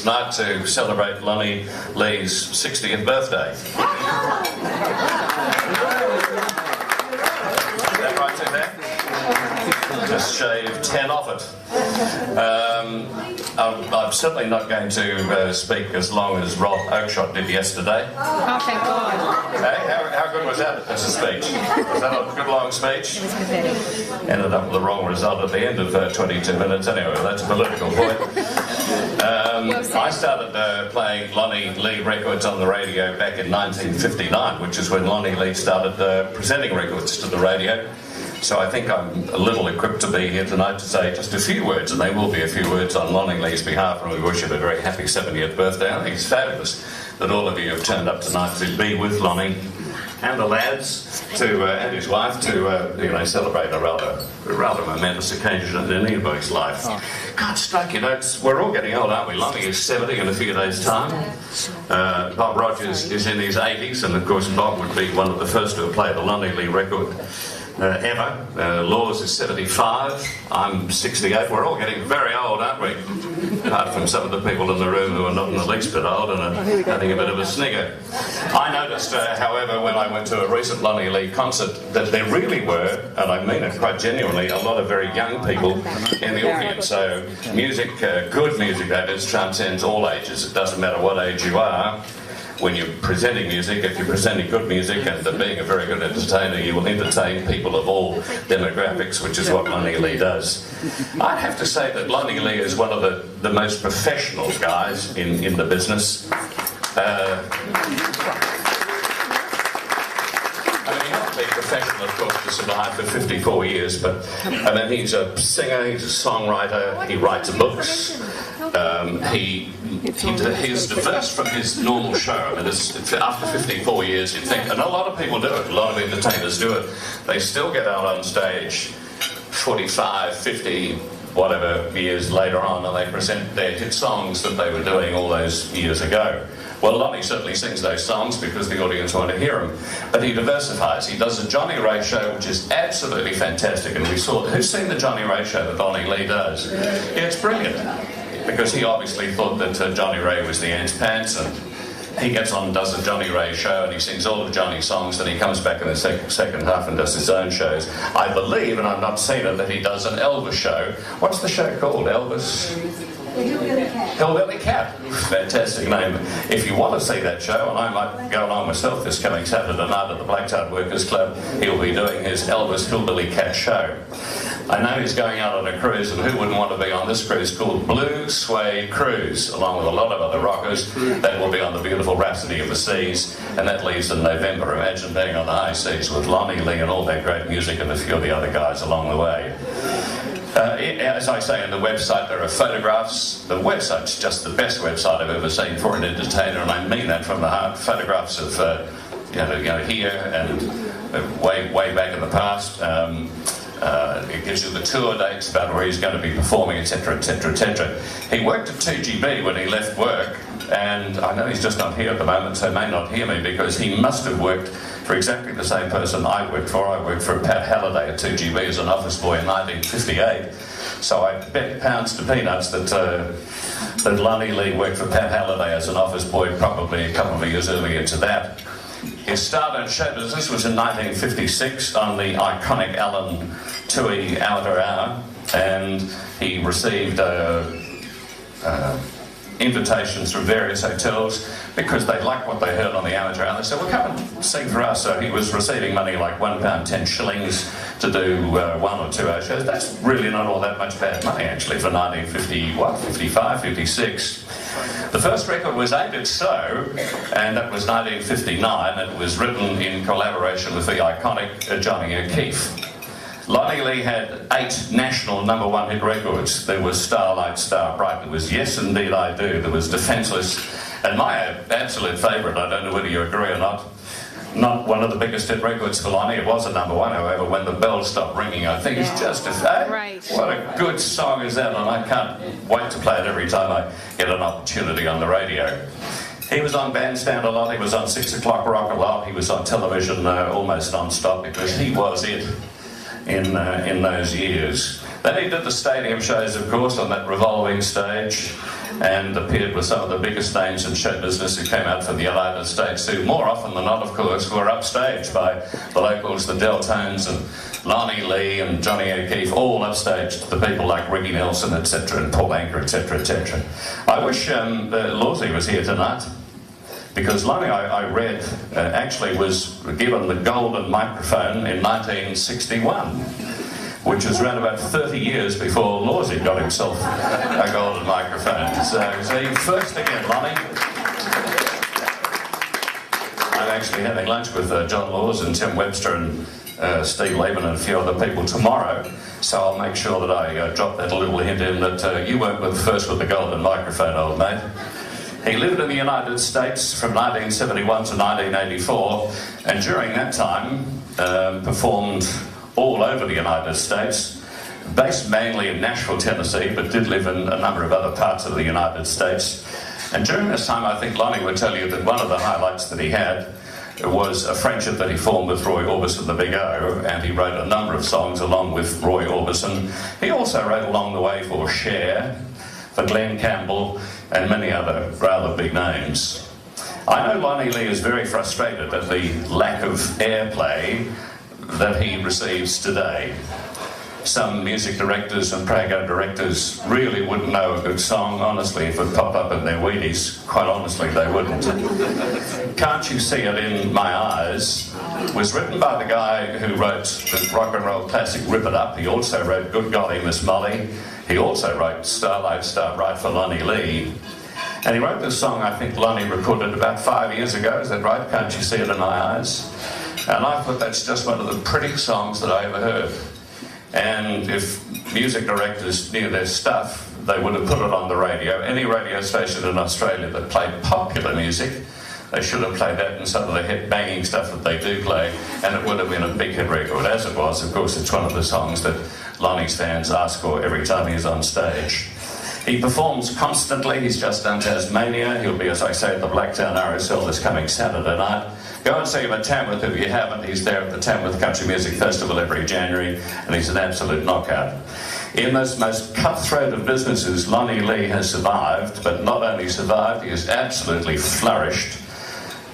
tonight to celebrate Lonnie Lee's 60th birthday. Is that right, Suzanne? Just shaved 10 off it. I'm certainly not going to speak as long as Rob Oakeshott did yesterday. Oh, thank God. Hey, how good was that as a speech? Was that a good long speech? It was pathetic. Ended up with the wrong result at the end of 22 minutes. Anyway, that's a political point. I started playing Lonnie Lee records on the radio back in 1959, which is when Lonnie Lee started presenting records to the radio. So I think I'm a little equipped to be here tonight to say just a few words, and they will be a few words on Lonnie Lee's behalf, and we wish him a very happy 70th birthday. I think it's fabulous that all of you have turned up tonight to be with Lonnie and the lads and his wife to celebrate a rather momentous occasion in anybody's life. Can't strike you, we're all getting old, aren't we? Lonnie is 70 in a few days' time. Bob Rogers is in his 80s, and of course Bob would be one of the first to have played a Lonnie Lee record ever. Laws is 75, I'm 68. We're all getting very old, aren't we? Apart from some of the people in the room who are not in the least bit old and are having a bit of a snigger. I noticed, however, when I went to a recent Lonnie Lee concert, that there really were, and I mean it quite genuinely, a lot of very young people in the audience. So music, good music that is, transcends all ages. It doesn't matter what age you are. When you're presenting music, if you're presenting good music and being a very good entertainer, you will entertain people of all demographics, which is what Lonnie Lee does. I'd have to say that Lonnie Lee is one of the most professional guys in the business. I mean, he not be professional, of course, to survive for 54 years, but I mean, he's a singer, he's a songwriter, he writes books. He's diverse from his normal show. I mean, after 54 years, you'd think, and a lot of people do it, a lot of entertainers do it, they still get out on stage 45, 50, whatever years later on, and they present their hit songs that they were doing all those years ago. Well, Lonnie certainly sings those songs because the audience want to hear them, but he diversifies. He does a Johnny Ray show, which is absolutely fantastic, and we saw, who's seen the Johnny Ray show that Lonnie Lee does? Yeah, it's brilliant. Because he obviously thought that Johnny Ray was the Ants Pants, and he gets on and does a Johnny Ray show, and he sings all of Johnny's songs, and he comes back in the second half and does his own shows. I believe, and I've not seen it, that he does an Elvis show. What's the show called? Elvis? Hillbilly Cat. Fantastic name. If you want to see that show, and I might go along myself this coming Saturday night at the Blacktown Workers Club, he'll be doing his Elvis Hillbilly Cat show. I know he's going out on a cruise, and who wouldn't want to be on this cruise called Blue Suede Cruise, along with a lot of other rockers. They will be on the beautiful Rhapsody of the Seas, and that leaves in November. Imagine being on the high seas with Lonnie Lee and all that great music and a few of the other guys along the way. As I say on the website, there are photographs. The website's just the best website I've ever seen for an entertainer, and I mean that from the heart. Photographs of here and way back in the past. It gives you the tour dates about where he's going to be performing, etc., etc., etc. He worked at 2GB when he left work, and I know he's just not here at the moment, so he may not hear me, because he must have worked for exactly the same person I worked for. I worked for Pat Halliday at 2GB as an office boy in 1958. So I bet pounds to peanuts that Lonnie Lee worked for Pat Halliday as an office boy probably a couple of years earlier to that. His start on show business was in 1956 on the iconic Alan Toohey Amateur Hour, and he received invitations from various hotels because they liked what they heard on the amateur hour. They said, well, come and sing for us. So he was receiving money like £1.10 to do 1 or 2 hour shows. That's really not all that much bad money, actually, for 55, 56. The first record was Ain't It So, and that was 1959. It was written in collaboration with the iconic Johnny O'Keefe. Lonnie Lee had 8 national #1 hit records. There was Starlight, Star Bright, there was Yes Indeed I Do, there was Defenseless, and my absolute favourite, I don't know whether you agree or not one of the biggest hit records for Lonnie. It was a #1, however, When the Bells Stop Ringing. I think it's just what a good song is that, and I can't wait to play it every time I get an opportunity on the radio. He was on Bandstand a lot, he was on 6 O'Clock Rock a lot, he was on television almost non-stop, because he was it in those years. Then he did the stadium shows, of course, on that revolving stage. and appeared with some of the biggest names in show business who came out from the United States, who more often than not, of course, were upstaged by the locals, the Deltones and Lonnie Lee and Johnny O'Keefe, all upstaged the people like Ricky Nelson, etc., and Paul Anka, etc., etc. I wish Lawsy was here tonight, because Lonnie, I read, actually was given the golden microphone in 1961, which was around about 30 years before Lawsy got himself a golden microphone. So, see, first again, Lonnie. I'm actually having lunch with John Laws and Tim Webster and Steve Lehman and a few other people tomorrow, so I'll make sure that I drop that little hint in that you weren't first with the golden microphone, old mate. He lived in the United States from 1971 to 1984, and during that time performed all over the United States, based mainly in Nashville, Tennessee, but did live in a number of other parts of the United States. And during this time, I think Lonnie would tell you that one of the highlights that he had was a friendship that he formed with Roy Orbison, the Big O, and he wrote a number of songs along with Roy Orbison. He also wrote along the way for Cher, for Glenn Campbell, and many other rather big names. I know Lonnie Lee is very frustrated at the lack of airplay that he receives today. Some music directors and program directors really wouldn't know a good song, honestly, if it popped up in their Wheaties. Quite honestly, they wouldn't. Can't You See It in My Eyes was written by the guy who wrote the rock and roll classic Rip It Up. He also wrote Good Golly Miss Molly. He also wrote Starlight Starbright for Lonnie Lee. And he wrote this song, I think Lonnie recorded about 5 years ago. Is that right? Can't You See It in My Eyes? And I thought that's just one of the prettiest songs that I ever heard. And if music directors knew their stuff, they would have put it on the radio. Any radio station in Australia that played popular music, they should have played that and some of the hit banging stuff that they do play, and it would have been a big hit record. As it was, of course, it's one of the songs that Lonnie's fans ask for every time he's on stage. He performs constantly. He's just done Tasmania. He'll be, as I say, at the Blacktown RSL this coming Saturday night. Go and see him at Tamworth if you haven't. He's there at the Tamworth Country Music Festival every January, and he's an absolute knockout. In this most cutthroat of businesses, Lonnie Lee has survived, but not only survived, he has absolutely flourished,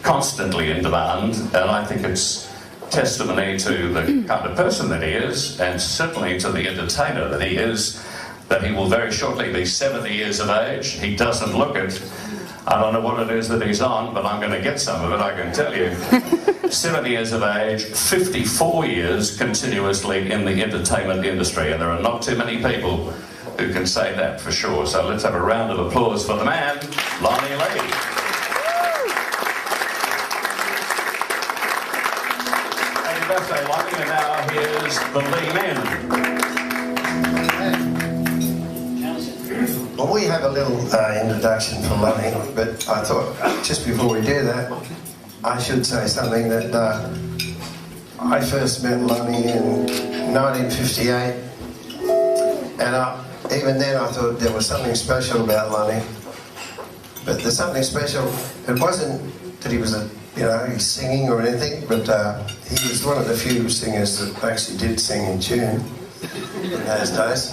constantly in demand, and I think it's testimony to the kind of person that he is, and certainly to the entertainer that he is, that he will very shortly be 70 years of age. He doesn't look it. I don't know what it is that he's on, but I'm going to get some of it, I can tell you. 70 years of age, 54 years continuously in the entertainment industry, and there are not too many people who can say that for sure. So let's have a round of applause for the man, Lonnie Lee. Happy birthday, Lonnie, and now here's the Lee Men. Well, we have a little introduction for Lonnie, but I thought just before we do that, I should say something that I first met Lonnie in 1958, and even then I thought there was something special about Lonnie. But there's something special. It wasn't that he was he's singing or anything, but he was one of the few singers that actually did sing in tune in those days.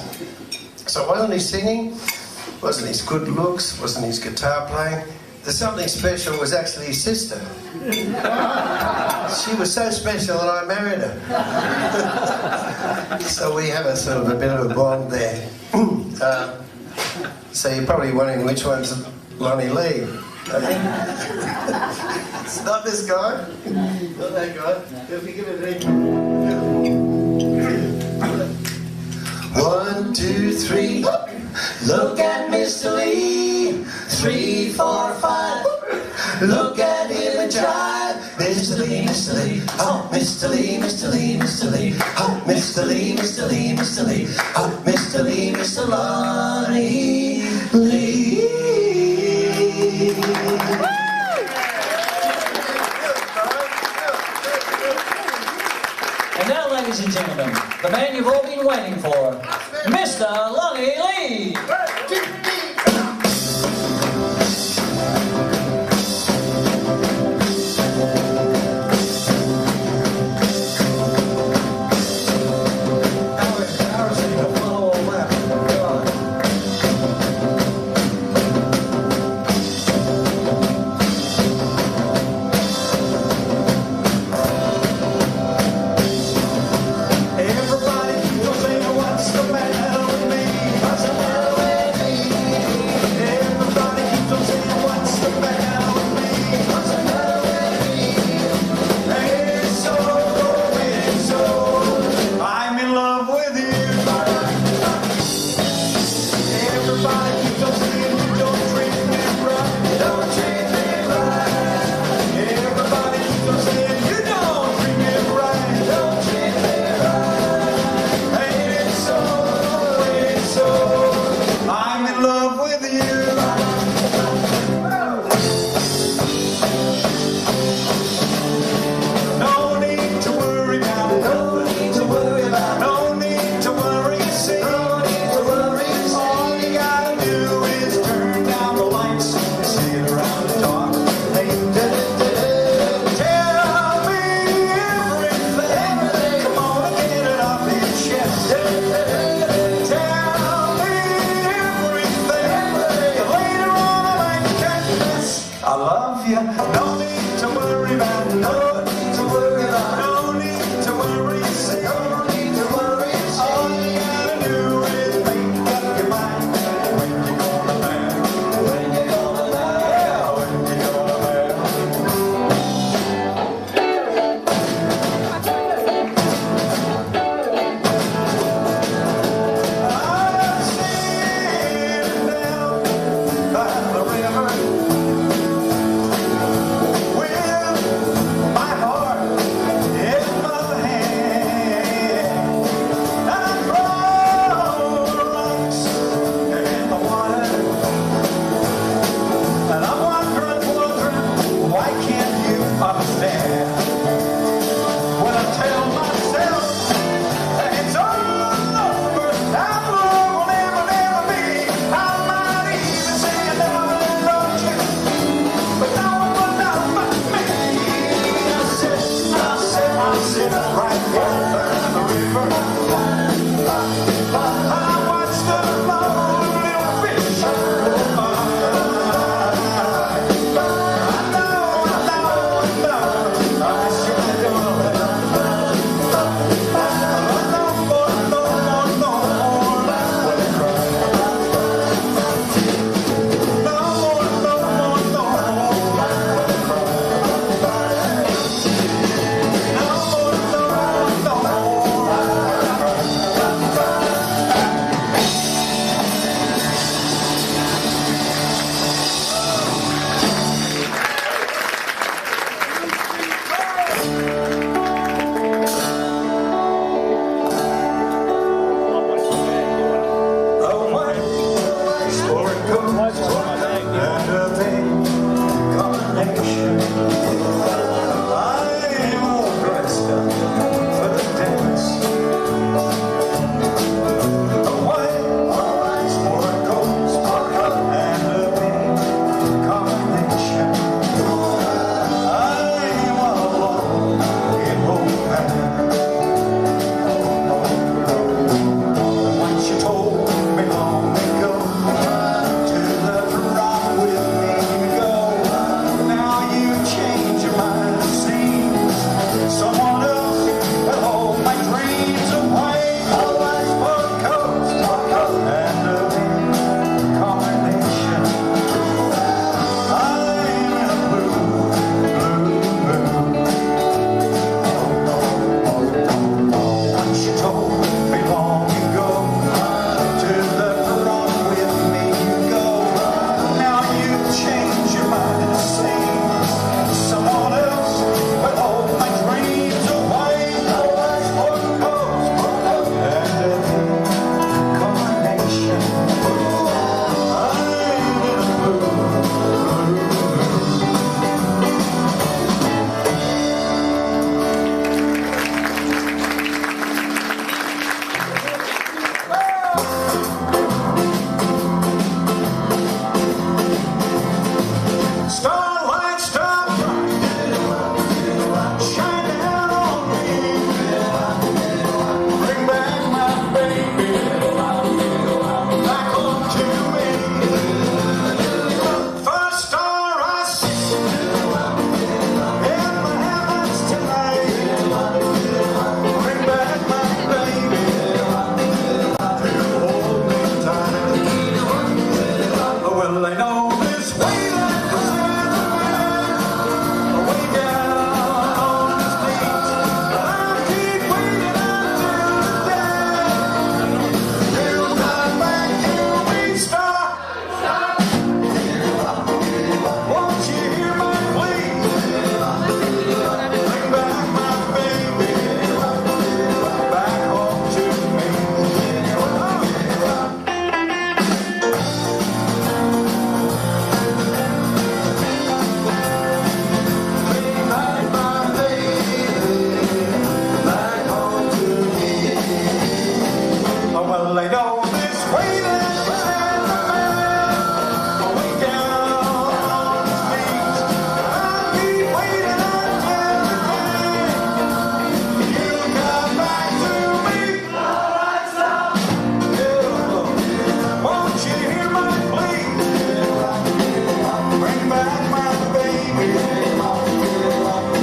So wasn't he singing? Wasn't his good looks, wasn't his guitar playing. The something special was actually his sister. She was so special that I married her. So we have a sort of a bit of a bond there. So you're probably wondering which one's Lonnie Lee. It's not this guy. Not that guy. If you give it a 1, 2, 3. Look at Mr. Lee. 3, 4, 5. Look at him and jive. Mr. Lee, Mr. Lee. Oh, Mr. Lee, Mr. Lee, Mr. Lee. Oh, Mr. Lee, Mr. Lee, Mr. Lee. Oh, Mr. Lee, Mr. Lonnie Lee. And now, ladies and gentlemen, the man you've all been waiting for, Mr. Lonnie Lee. well, I know this way that way down on the street. I keep waiting until the day you'll come back to me. Stop. Won't you hear my plea? Bring back my baby back home to me. Well, I know this way that way down on the street. I'll keep waiting until you come back to me. Yeah. Won't you hear my plea? Bring back my baby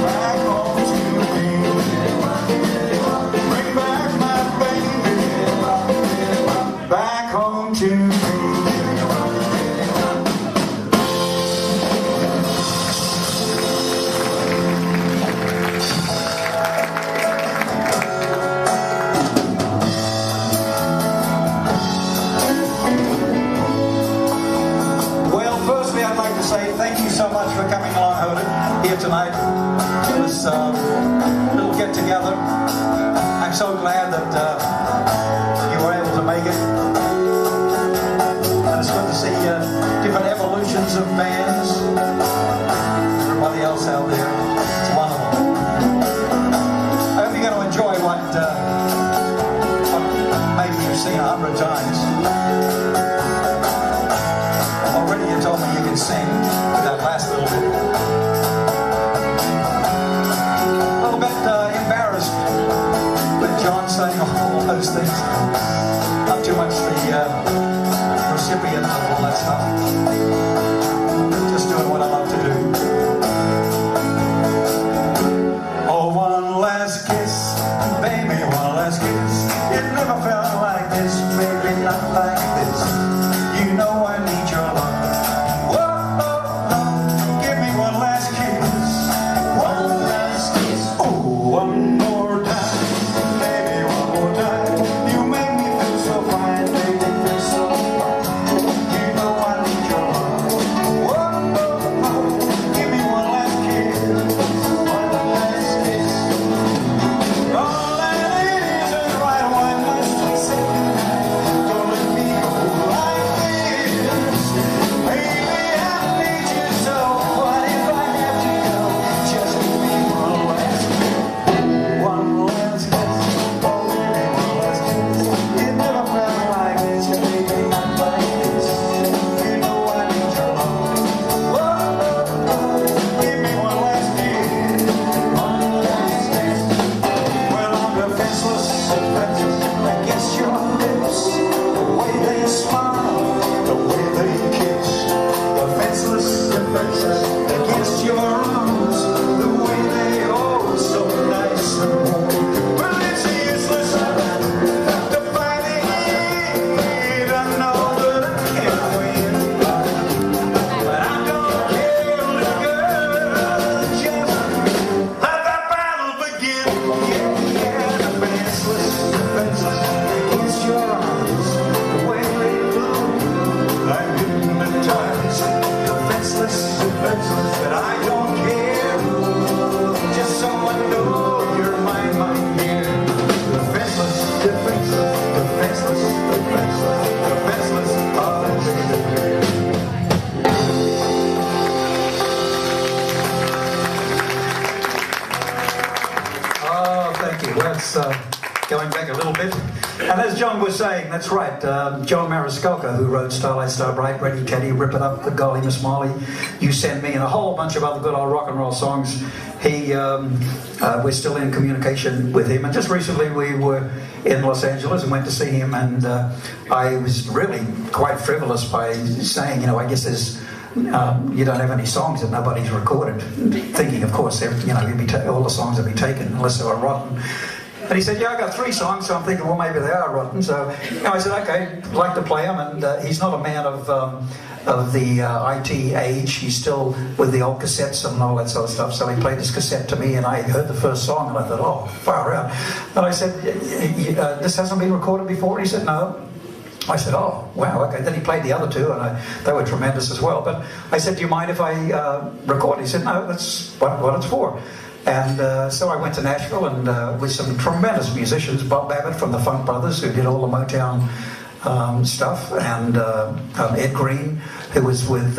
back home to me. Bring back my baby back home to me. Well, firstly, I'd like to say thank you so much for coming along here tonight to this little get-together. I'm so glad that you were able to make it. And it's good to see different evolutions of bands. Everybody else out there, it's wonderful. I hope you're going to enjoy what maybe you've seen 100 times. Already you told me you can sing with that last little bit. A little bit embarrassed with John saying all those things. Not too much the recipient of all that stuff. Just doing what I love to do. Oh, one last kiss, baby, one last kiss. It never felt like this, baby, not like this. You know I need your love. Whoa, oh, oh, give me one last kiss. One last kiss. Oh, one more time, baby, one more time. You make me feel so fine, baby, feel so fine. You know I need your love. Whoa, oh, oh, give me one last kiss. One last kiss. All that is right, one last kiss. Don't let me go like this. Baby, I need you so. What if I have to go? Just give me one last kiss. One last kiss. Oh, baby, one last kiss. It never felt like this, baby, not like this. You know I need your love. Whoa, oh, oh, give me one last kiss. One last kiss. Well, I'm defenseless, defenseless against your lips. The way they smile, the way they kiss. Defenseless, defenseless against your arms. The way they hold so nice and warm. Well, it's useless to fight it. I know that I can't win. But I don't care, little girl. Just let that battle begin. Yeah, defenseless, defenseless against your arms. The way they blow, I'm hypnotized. Defenseless, defenseless, but I don't care. Just someone know you're my here. Defenseless, defenseless, defenseless, defenseless, defenseless. Oh, thank you. Let's going back a little bit. And as John was saying, that's right. John Mariscalco, who wrote Starlight, Star Bright, Ready Teddy, Rip It Up, The Golly Miss Molly, You Send Me, and a whole bunch of other good old rock and roll songs. We're still in communication with him. And just recently we were in Los Angeles and went to see him. And I was really quite frivolous by saying, you know, I guess there's you don't have any songs that nobody's recorded. Thinking, of course, you know, all the songs would be taken unless they were rotten. And he said, yeah, I got 3 songs, so I'm thinking, well, maybe they are rotten. So I said, okay, I'd like to play them. And he's not a man of the IT age. He's still with the old cassettes and all that sort of stuff. So he played this cassette to me, and I heard the first song, and I thought, oh, far out. And I said, this hasn't been recorded before? And he said, no. I said, oh, wow, okay. Then he played the other 2, and they were tremendous as well. But I said, do you mind if I record? He said, no, that's what it's for. And so I went to Nashville, and with some tremendous musicians, Bob Babbitt from the Funk Brothers, who did all the Motown stuff, and Ed Green, who was with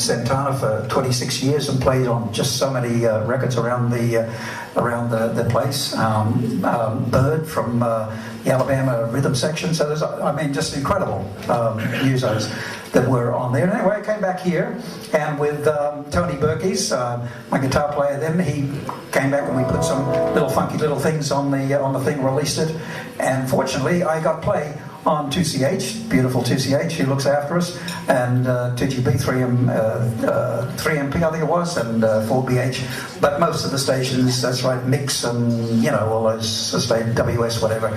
Santana for 26 years and played on just so many records around the place. Bird from the Alabama rhythm section. So there's, I mean, just incredible musos that were on there. And anyway, I came back here, and with Tony Berkey's, my guitar player, then he came back and we put some little funky little things on the thing, released it, and fortunately I got play on 2CH, beautiful 2CH, who looks after us, and 2GB, 3MP I think it was, and 4BH, but most of the stations, that's right, Mix and, you know, all those stations, WS, whatever.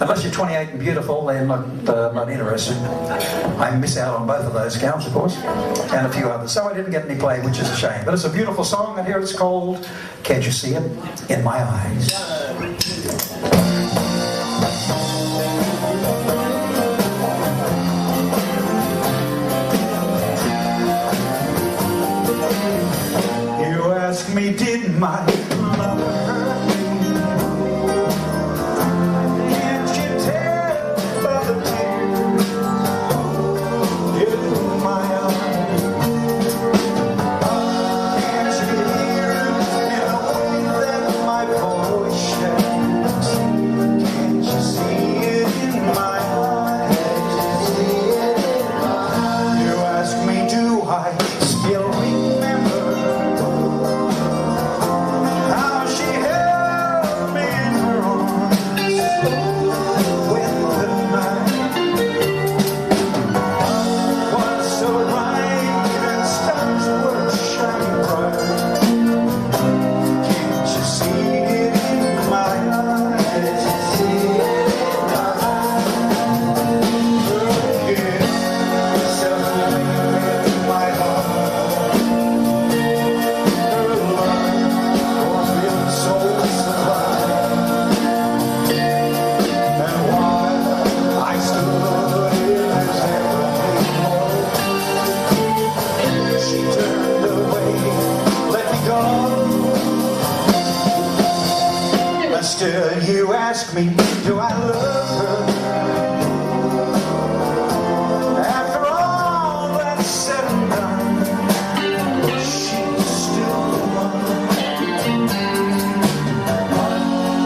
Unless you're 28 and beautiful, they're not interested. I miss out on both of those counts, of course, and a few others. So I didn't get any play, which is a shame. But it's a beautiful song, and here it's called Can't You See It in My Eyes? Ask me, did my love hurt me? Can't you tell by the tears in my eyes? Can't you hear it in the way that my voice shakes? Can't you see it in my eyes? You ask me, do I still remember you ask me, do I love her? After all that's said and done, she's still the one.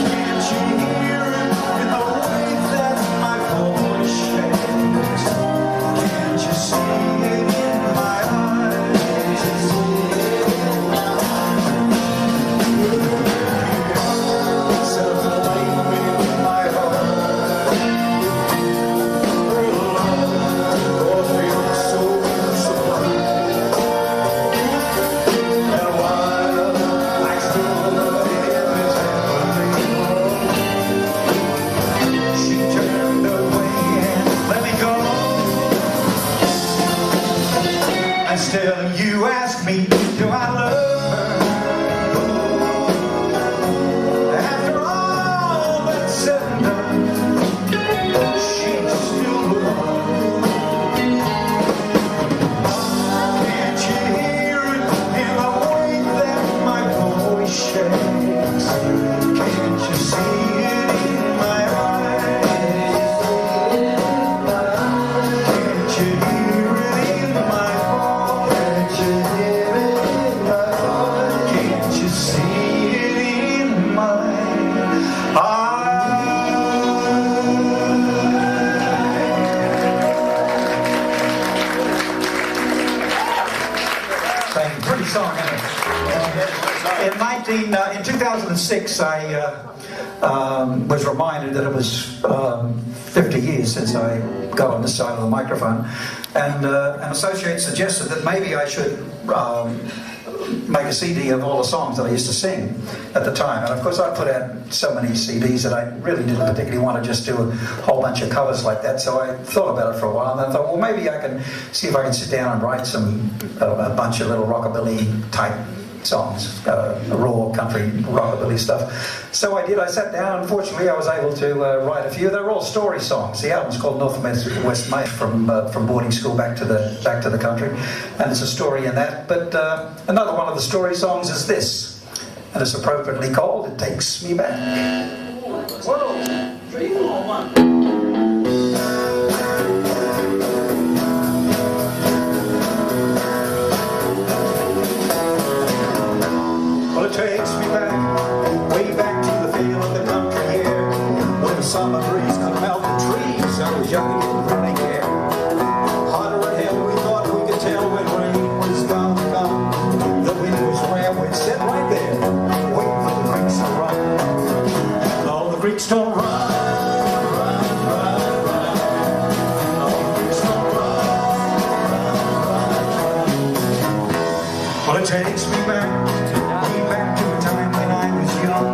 Can't you hear it in the way that my voice shakes? Can't you see it in my eyes? Still, you ask me, do I love her? After all that's said and done, she's still the one. Can't you hear it in the way that my voice shakes? Can't you see it in my eyes? Can't you hear it in my voice? Can't you see it in my Thank you. Pretty song, isn't it? In 2006, I was reminded that it was 50 years since I got on this side of the microphone, and an associate suggested that maybe I should make a CD of all the songs that I used to sing at the time. And of course, I put out so many CDs that I really didn't particularly want to just do a whole bunch of covers like that. So I thought about it for a while, and I thought, well, maybe I can see if I can sit down and write a bunch of little rockabilly type songs, raw country rockabilly stuff. So I did. I sat down. Unfortunately, I was able to write a few. They're all story songs. The album's called North West Mate, from boarding school back to the country, and it's a story in that. But another one of the story songs is this, and it's appropriately called "It Takes Me Back." 1, 2, 3, 4, 1. Well, it takes me back, way back to the feel of the country air, when the summer breeze could melt the trees. I was young and didn't really care. Hotter than hell, we thought we could tell when rain was bound to come. The wind was rare, we'd sit right there, waiting for the creeks to run. No, the creeks don't run. Well, it takes me back, way back to a time when I was young,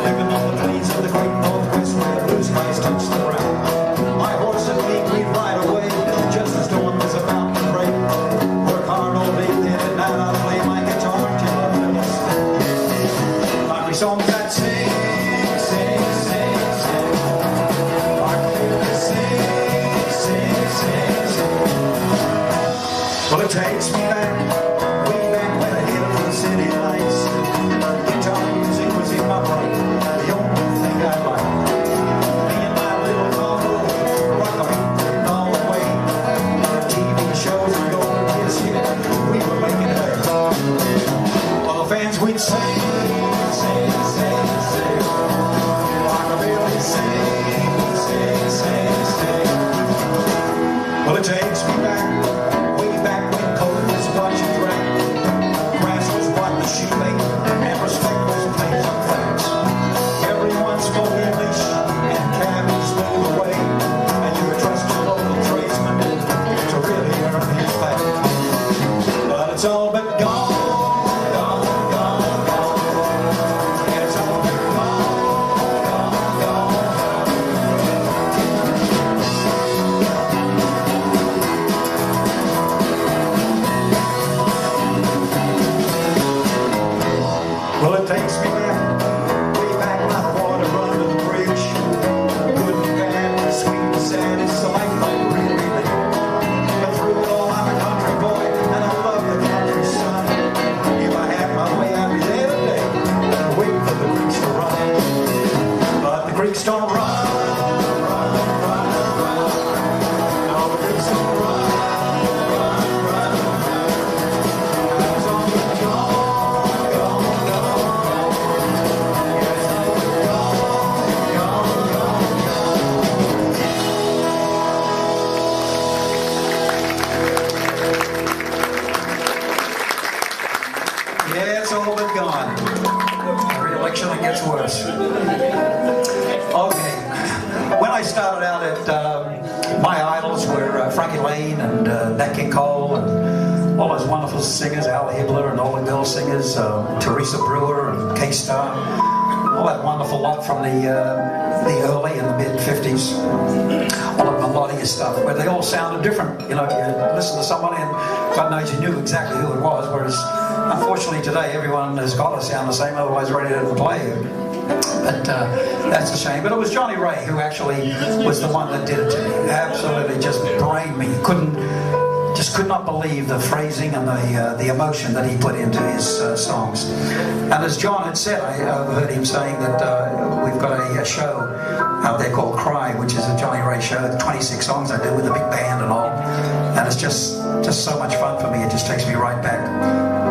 living on the plains of the great Northwest where blue skies touched the ground. My horse and me, we'd ride away just as dawn was about to break. Work hard all day, then at night I'd play my guitar till I fell asleep. Country songs I'd sing, sing, sing, sing. Rockabilly sing, sing, sing, sing. Well, it takes me back. City lights, guitar music was in my brain, the only thing I liked. Me and my little combo, rockabilly all the way. TV shows were going to this hit, we were making it there. All the fans would sing, sing, sing, sing. Rockabilly sing, sing, sing, sing. Well, it takes me back, way back when cold was watching drag. The shoemaker and respect was plain on facts. Everyone spoke English and cabbies moved away, and you could trust your local tradesman to really earn his back. But it's all but gone, gone, gone, gone. It's all but gone, gone, gone, well, it takes me back, way back when the water run to the bridge. Good and bad, sweet and sad, it's a life I really live. But through it all, I'm a country boy, and I love the country sun. If I had my way, I'd be there today, waiting for the creeks to run. But the creeks don't run, run, run, run. No, the creeks don't run, run, run, run. It's all but gone. Yeah, it's all but gone. Every election it gets worse. Okay. When I started out at, my idols were Frankie Lane and Nat King Cole and all those wonderful singers, Al Hibbler and all the girl singers, Teresa Brewer and K-Star, all that wonderful lot from the early and the mid-50s, all that melodious stuff, where they all sounded different. You know, you listen to somebody and God knows you knew exactly who it was, whereas unfortunately today everyone has got to sound the same, otherwise the radio doesn't play it. But that's a shame. But it was Johnny Ray who actually was the one that did it to me. Absolutely just brained me. Just could not believe the phrasing and the emotion that he put into his songs. And as John had said, I heard him saying that we've got a show out there called Cry, which is a Johnny Ray show. 26 songs I do with a big band and all. And it's just so much fun for me. It just takes me right back.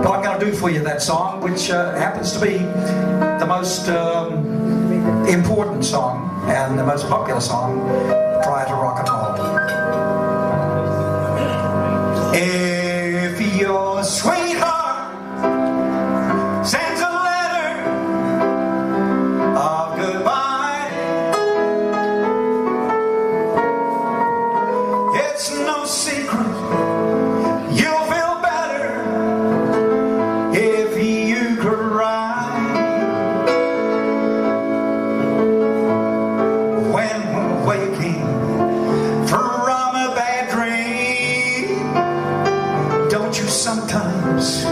But I'm going to do for you that song, which happens to be the most important song and the most popular song prior to rock and roll. If your sweetheart sends a letter of goodbye, it's no secret you'll feel better sometimes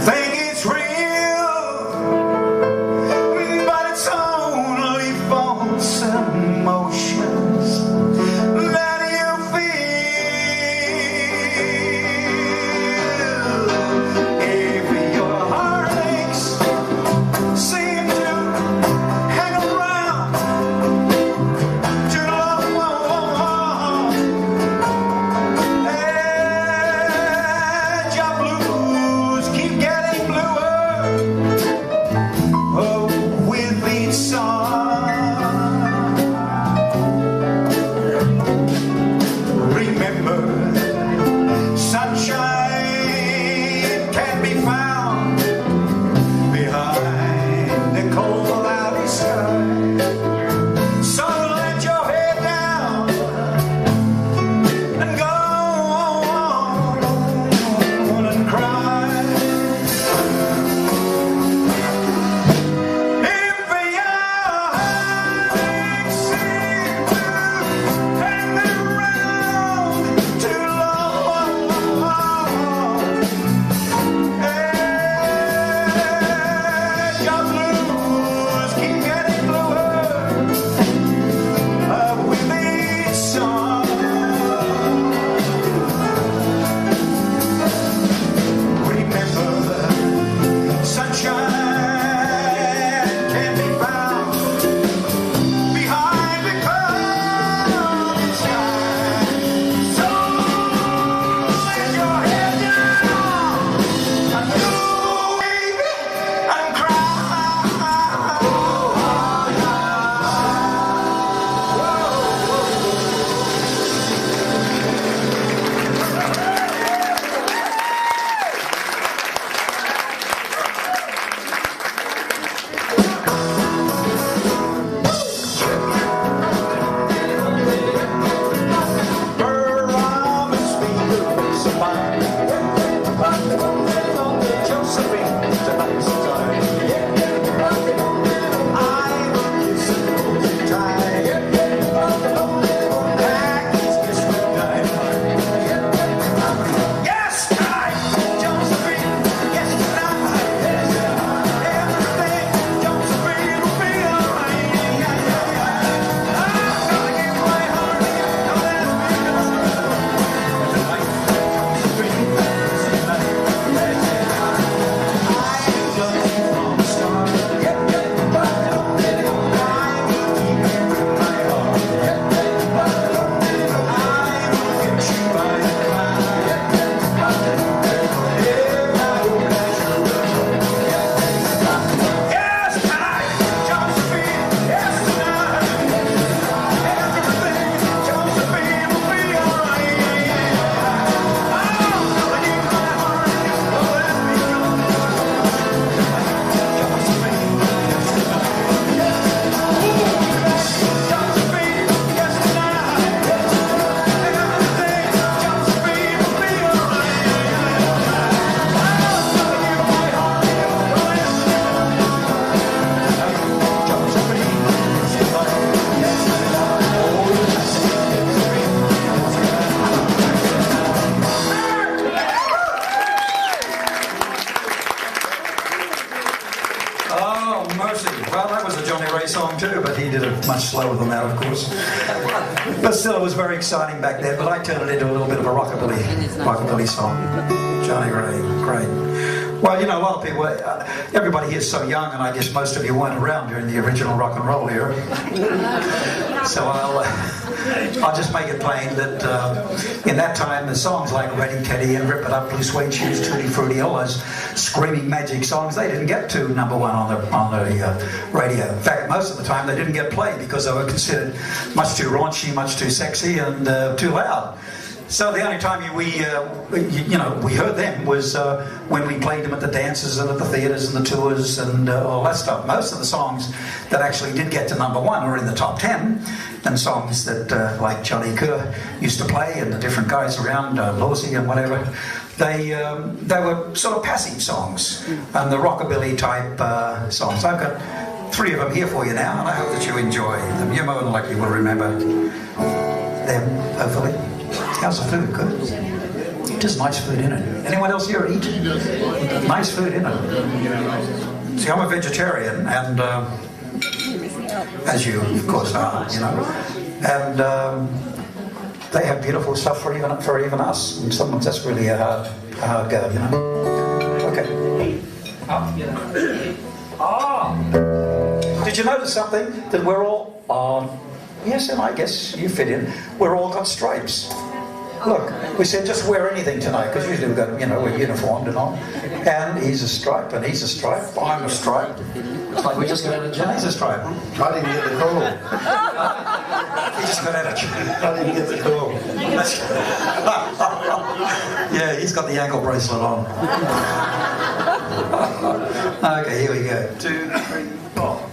think it's real, but it's only false emotions that you feel. If your heartaches seem to hang around too long, and your blues keep getting bluer with each song. Remember, sunshine can be found behind the cold cloudy sky. So let your head down and go on and cry. If your heartaches seem to hang around too long, and your blues keep getting bluer with each song. Remember, sunshine can be found behind the cloudy sky. So let your head down and go, baby, and cry. Promise me you'll be so fine. Josephine, tonight's the time. I will kiss and hold you tight. That is just what I find. Yes, tonight, Josephine. Yes, tonight. Everything, Josephine, will be alright. I'm gonna give my heart to you. Don't ask me to tonight, Josephine. Tonight, I love you from the start. I will keep you in my heart. I will get you by the cloud. Yes, tonight, Josephine. Yes, tonight. Everything, Josephine, will be alright. I'm gonna give my heart to you. Don't let me go. Josephine, yes, tonight. Josephine, yes, tonight. Everything, Josephine, will be alright. I'm gonna give my heart to you. Don't let me go. Josephine, yes, tonight. Yes, Oh, mercy. Well, that was a Johnny Ray song too, but he did it much slower than that, of course. But still, it was very exciting back then, but I turned it into a little bit of a rockabilly song. Johnny Ray, great. Well, you know, a lot of people, everybody here is so young, and I guess most of you weren't around during the original rock and roll era. So I'll just make it plain that in that time, the songs like Ready Teddy and Rip It Up, Blue Suede Shoes, Tutti Frutti, all those screaming magic songs, they didn't get to number one on the radio. In fact, most of the time they didn't get played because they were considered much too raunchy, much too sexy, and too loud. So the only time we heard them was when we played them at the dances and at the theatres and the tours and all that stuff. Most of the songs that actually did get to number one were in the top 10, and songs that like Johnny Kerr used to play and the different guys around, Lawsy and whatever, they were sort of passive songs and the rockabilly type songs. I've got 3 of them here for you now, and I hope that you enjoy them. You more than likely will remember them, hopefully. How's the food? Good? does nice food in it? Anyone else here eat nice food in it? See, I'm a vegetarian, and as you of course are, you know, and they have beautiful stuff for even us. And sometimes that's really a hard go, you know. Okay. Did you notice something? That we're all yes, and I guess you fit in. We're all got stripes. Look, we said just wear anything tonight, because usually we've got, you know, we're uniformed and all. And he's a stripe, and he's a stripe, I'm a stripe. It's like we just got out of jail. He's a stripe. I didn't get the call. He just got out of jail. I didn't get the call. Yeah, he's got the ankle bracelet on. Okay, here we go. 2, 3, 4.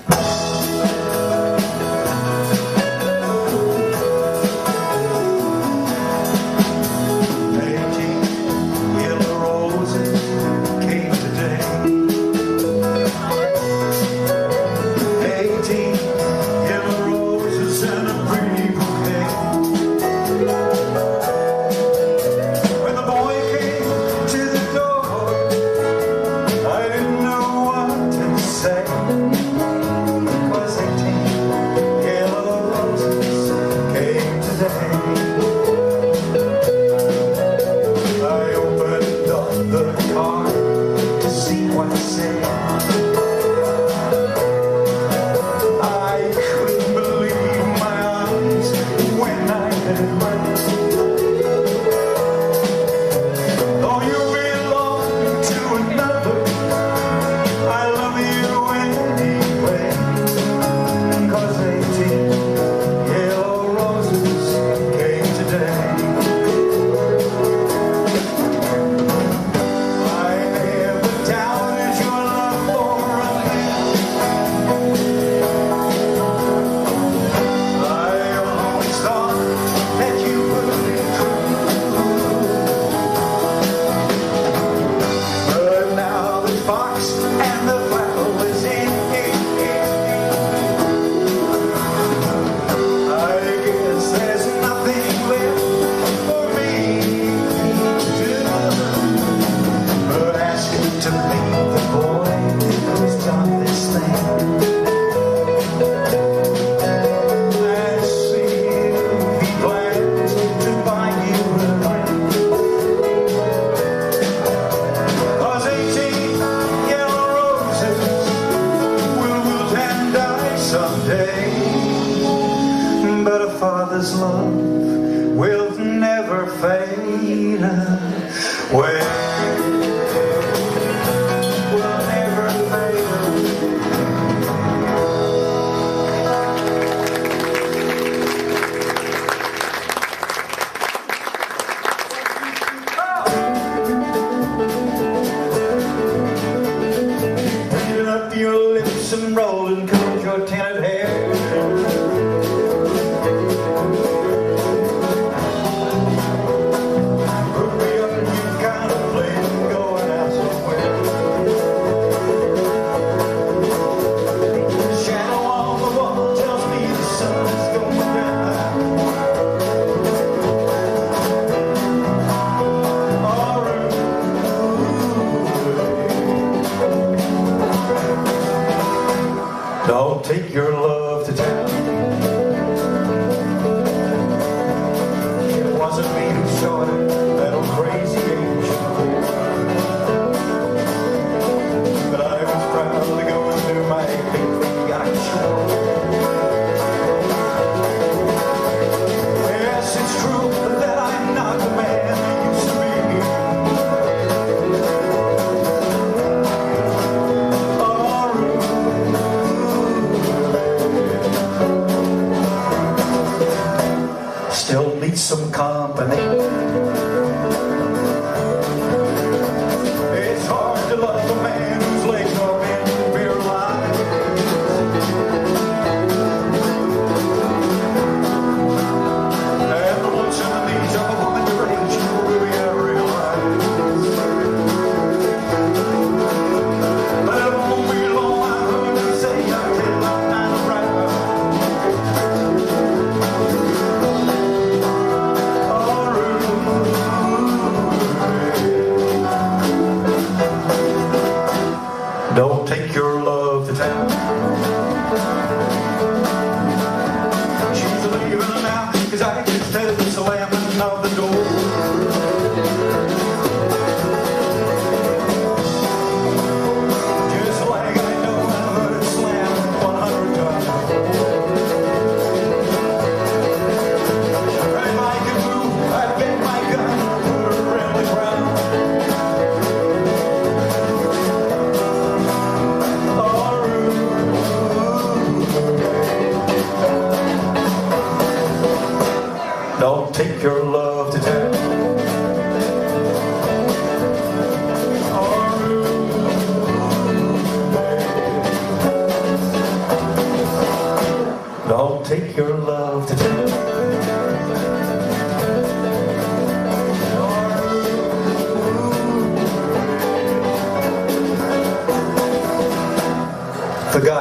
Father's love will never fade away. Will never fade Clean up your lips and roll and comb your tinted hair. Don't take your love to town. It wasn't me who started that old crazy age. But I was proud to go and do my big thing, I sure. Yes, it's true that I'm not the man I used to be.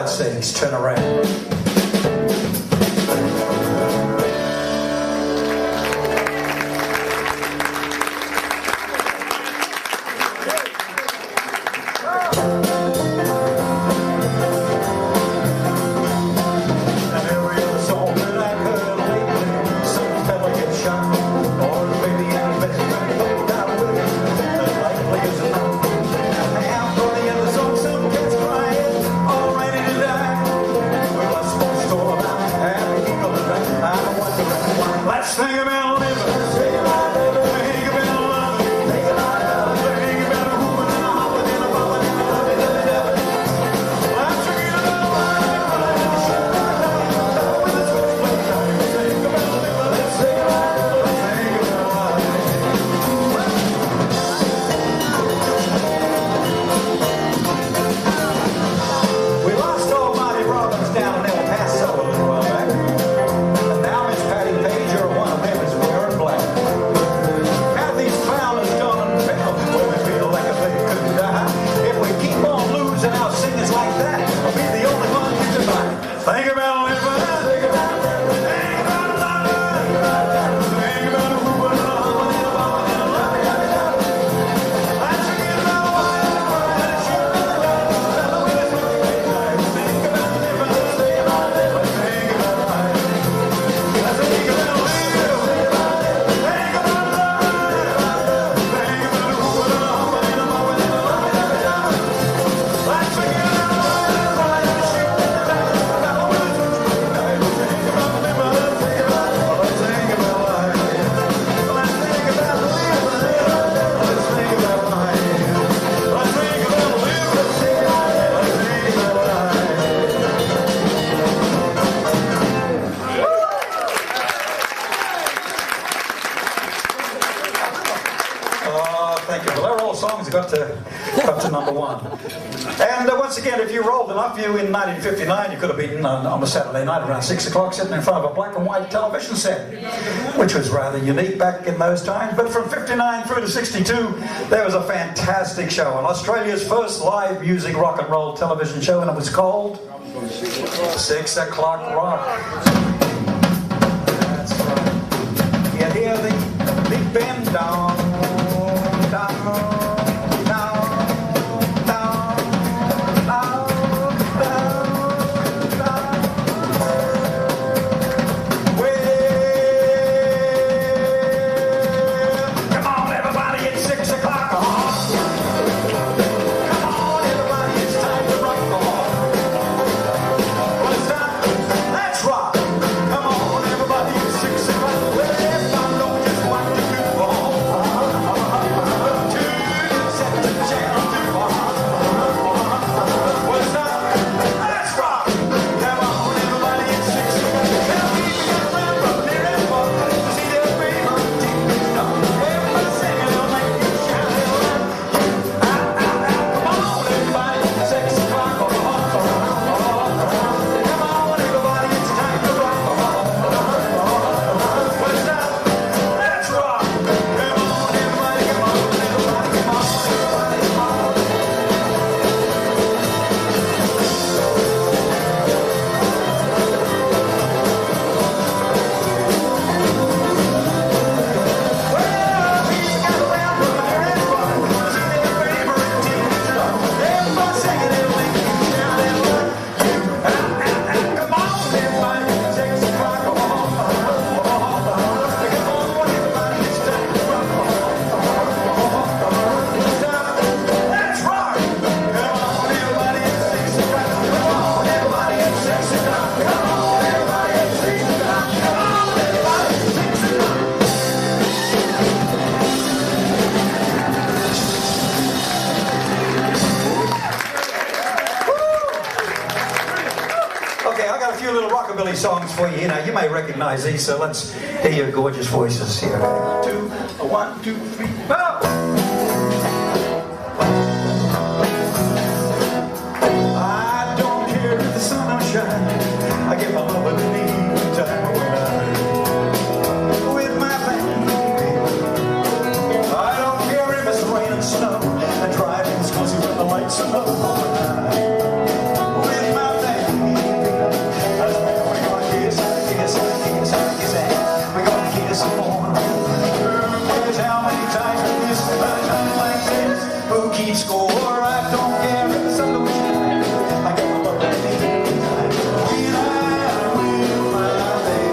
God's sakes, turn around. Let's think about living. Think about living. Think about loving. Think about loving. Think about moving and hopping and bumping and loving and loving. Let's think about life. Think about living. Let's think about living. Think about life. We lost Almighty Robbins down in El Paso a little while back. Think about living. Think about living. Think about loving. Think about moving and hopping and bumping and loving and loving. Let's forget about life. Let's think about living. Think about living. Think about living. Think about life. Let's think about living. Think about living. Think about loving. Think about moving and hopping and bumping and loving and loving. Let's forget about life. Thank you. Well, they're all songs that got to number one. And once again, if you rolled enough, you in 1959, you could have been on a Saturday night around 6 o'clock sitting in front of a black and white television set, which was rather unique back in those times. But from 59 through to 62, there was a fantastic show on Australia's first live music rock and roll television show, and it was called 6 O'Clock Rock. That's right. You hear the big band down. few little rockabilly songs for you. You may recognize these, so let's hear your gorgeous voices here. 1, 2, 3, 4. I don't care if the sun don't shine. I get my love any time when I'm with my family. I don't care if it's rain and snow. I drive in Scotia when the lights are low. With my family. keep score. I don't care if the sun don't shine. I got my love back anytime. When I will my baby.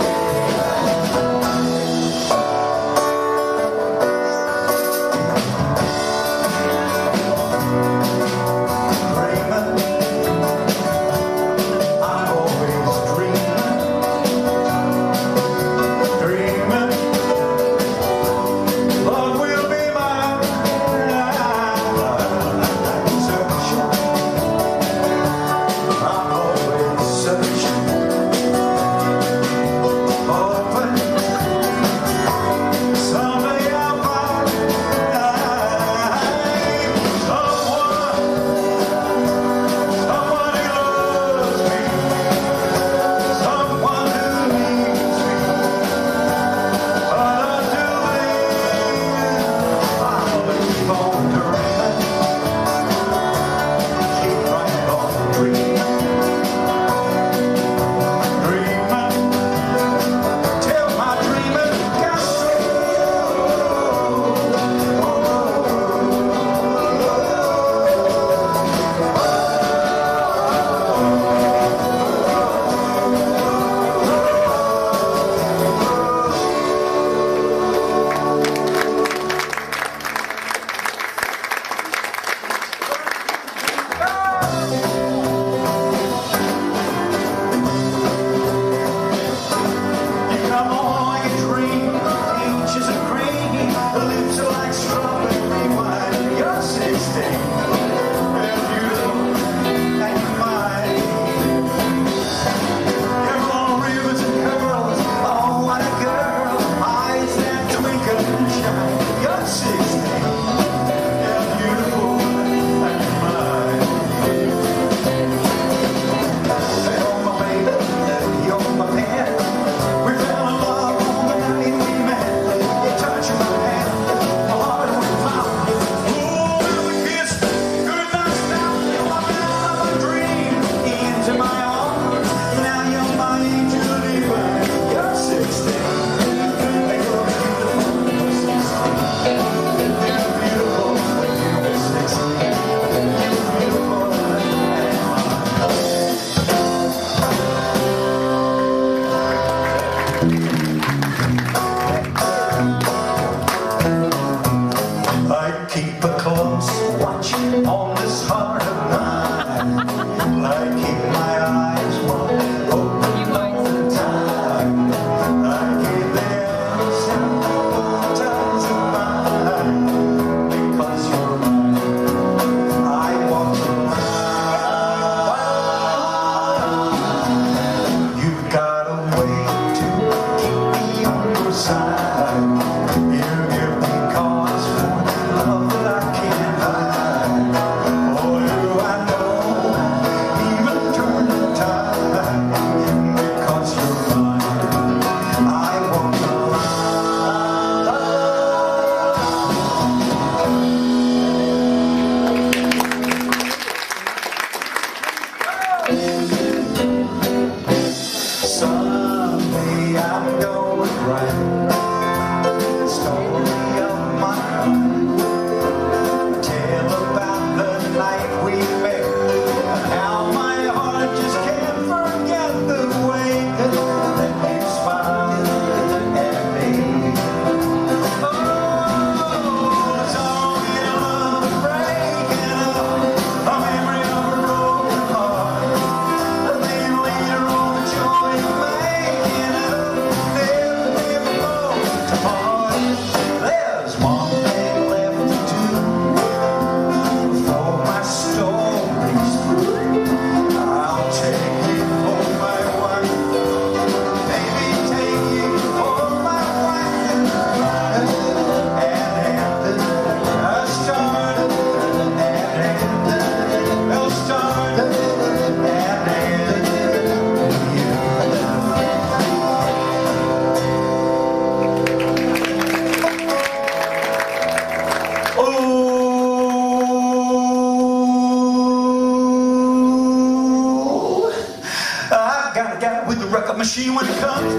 Machine when it comes.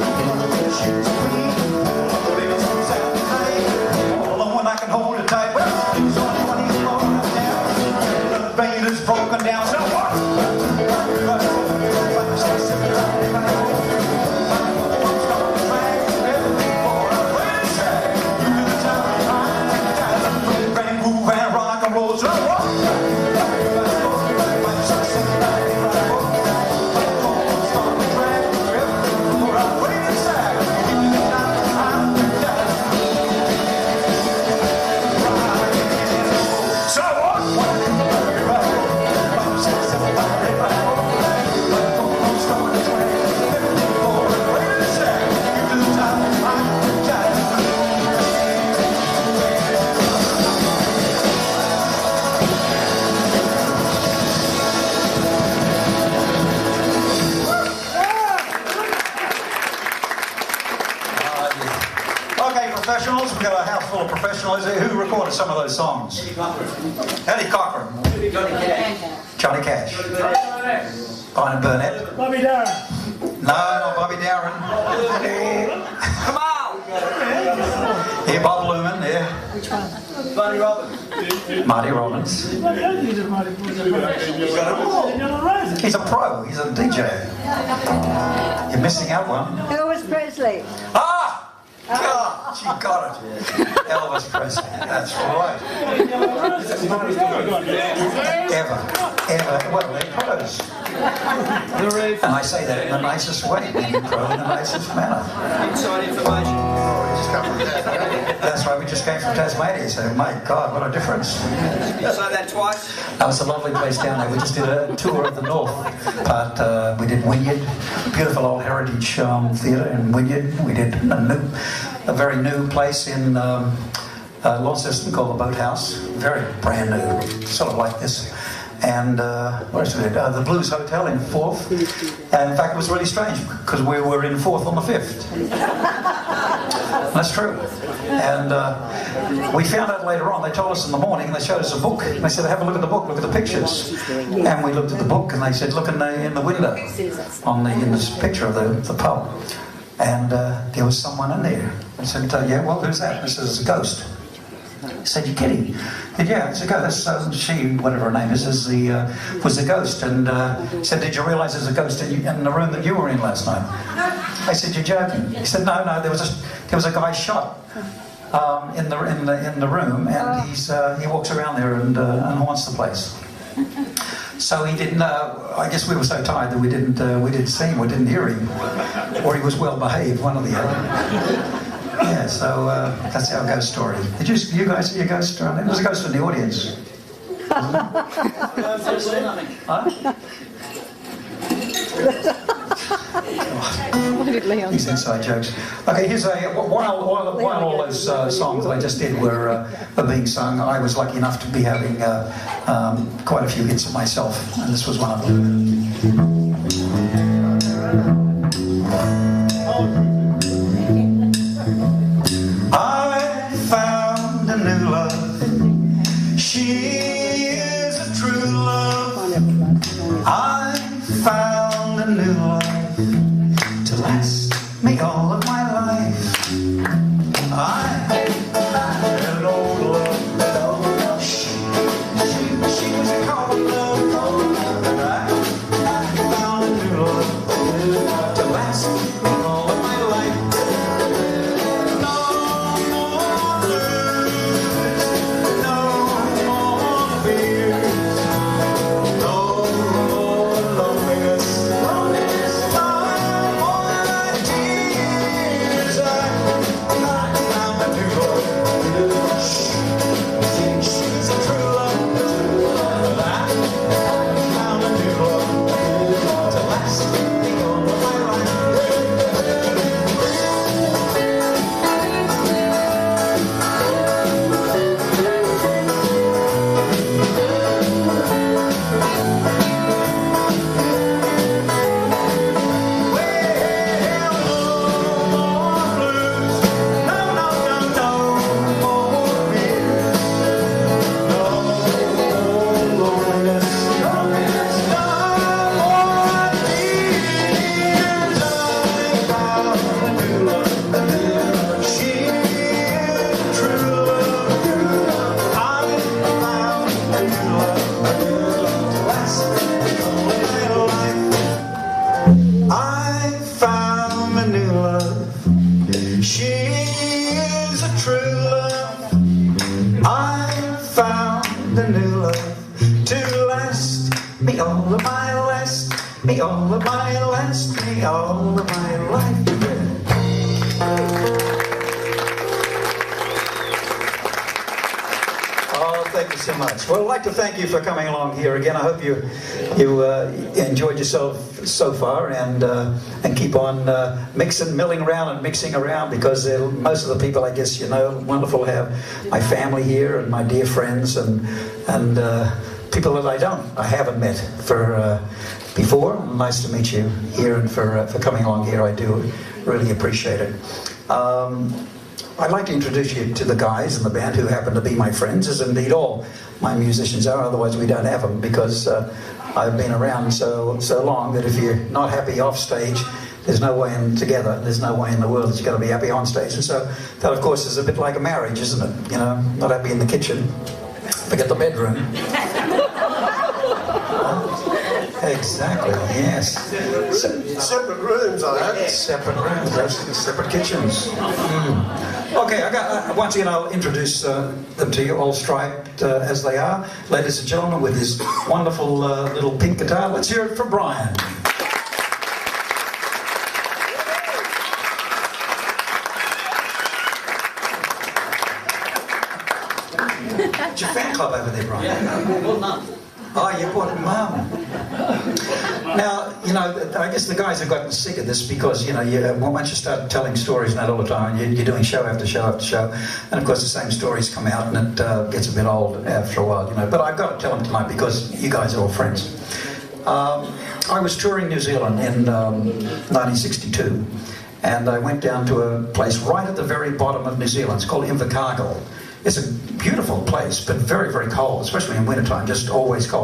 She's queen. Baby, it's out tonight. All the one I can hold it tight. Well, there's only one he's blowing up now. question was, who recorded some of those songs? Eddie Cochran. Johnny Cash. Brian Burnett. Bobby Darren. No, not Bobby Darren. Come on! Yeah, Bob Lumen, yeah. Which one? Buddy Robbins. Marty Robbins. He's a pro, he's a DJ. You're missing out one. Elvis Presley. Ah! God, she got it. Elvis Presley, that's right. Ever. Well, they're pros. And I say that in the nicest way, being pro in the nicest manner. Inside information. That's right, we just came from Tasmania, so my God, what a difference. You say that twice? That was a lovely place down there. We just did a tour of the north part. We did Wynyard, beautiful old heritage theatre in Wynyard. We did a very new place in Launceston called the Boathouse. Very brand new, sort of like this. And what else we did? The Blues Hotel in Forth. And in fact, it was really strange because we were in Forth on the 5th. That's true. And we found out later on, they told us in the morning, they showed us a book. And they said, have a look at the book, look at the pictures. And we looked at the book and they said, look in the window, in this picture of the pub. And there was someone in there. I said, yeah, well, who's that? I said, it's a ghost. He said, you're kidding? I said, yeah, it's a ghost. She, whatever her name is was the ghost. And he said, did you realise there's a ghost in the room that you were in last night? I said, you're joking. He said, no, there was a guy shot in the room, and he walks around there and haunts the place. So he didn't. I guess we were so tired that we didn't see him, or didn't hear him, or he was well behaved, one or the other. Yeah, so that's our ghost story. Did you guys see a ghost story? There was a ghost in the audience. Huh? These inside jokes. Okay, here's while all those songs that I just did were being sung, I was lucky enough to be having quite a few hits of myself, and this was one of them. I found a new love. She is a true love. I found a new love to last me all of my life. I found an old love. She was called love. And I found a new love to last me all of my life. No more blues, no more fears, no more loneliness, no more tears. I found a new love. She's a true love. I found a new love to last me all of my life. I found a new love. She is a true love. I found a new love to last me all of my last, me all of my last, me all of my life. Oh, thank you so much. Well, I'd like to thank you for coming along here again. I hope you enjoyed yourself so far, and keep on milling around and mixing around, because most of the people, I guess, wonderful to have my family here and my dear friends and people that I haven't met before. Nice to meet you here, and for coming along here. I do really appreciate it. I'd like to introduce you to the guys in the band who happen to be my friends, as indeed all my musicians are. Otherwise, we don't have them, because I've been around so long that if you're not happy off stage, there's no way in together. There's no way in the world that you're going to be happy on stage. And so that, of course, is a bit like a marriage, isn't it? You know, not happy in the kitchen, forget the bedroom. Exactly, yes. Separate rooms, I hope. Separate rooms, separate kitchens. Okay, once again, I'll introduce them to you, all striped as they are. Ladies and gentlemen, with his wonderful little pink guitar, let's hear it for Brian. It's your fan club over there, Brian. Well, none. Oh, you bought it, Mum. Now, you know, I guess the guys have gotten sick of this, because, you know, once you start telling stories and that all the time, you're doing show after show after show, and of course the same stories come out, and it gets a bit old after a while, you know. But I've got to tell them tonight, because you guys are all friends. I was touring New Zealand in 1962, and I went down to a place right at the very bottom of New Zealand. It's called Invercargill. It's a beautiful place, but very, very cold, especially in wintertime, just always cold.